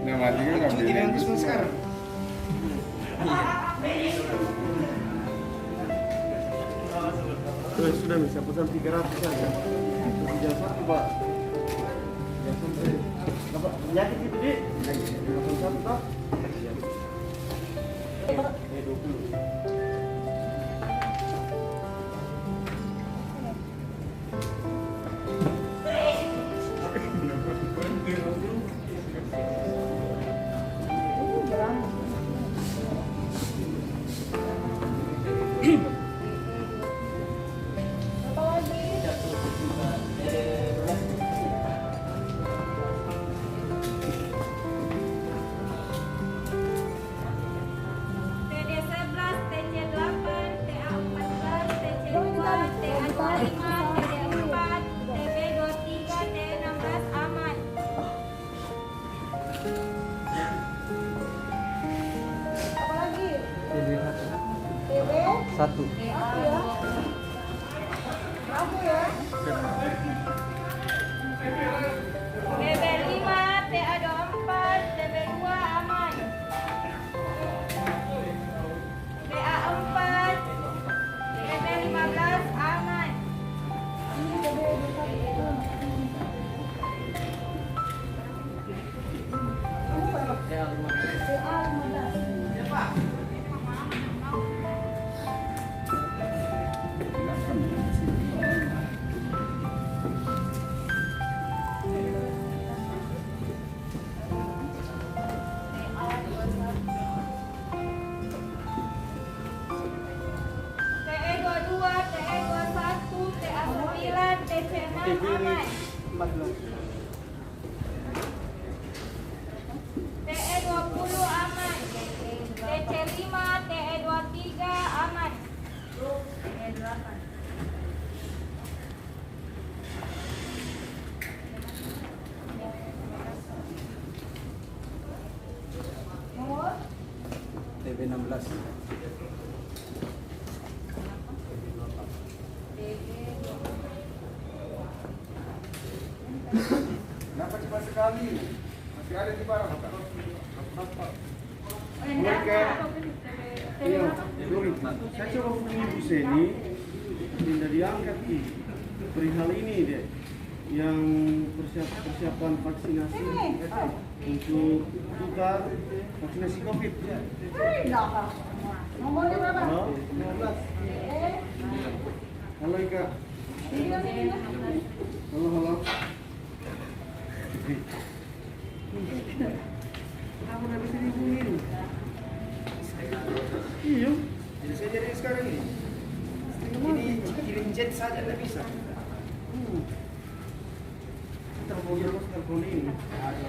Nah, mati kan nggak Cuti dengan Gusman sekarang. Sudah bisa pesan 300 saja. Jangan satu pak. Jangan sampai. Apa penyakit itu di? Pesan satu pak. 20. Satu. TB5, TA24, TB2 aman. TA4, TB15 aman. TE22, TE21, TA9, TC6 aman. TE20 aman. TC5, TE23 aman. TE8. Nomor TB16. Kenapa cepat sekali? Masih ada di barang Pak. Mereka, iya, saya coba hubungi Bu Seni, tidak diangkat nih. Perihal ini deh, yang persiapan vaksinasi untuk tukar vaksinasi COVID. nomornya berapa? Halo, 15. Halo Ika. Halo, halo. Kamu udah bisa dihubungin? Iya. Jadi saya jadi sekarang ini. Ini kirim jet saja tidak bisa. Kita mau telepon ini. Ada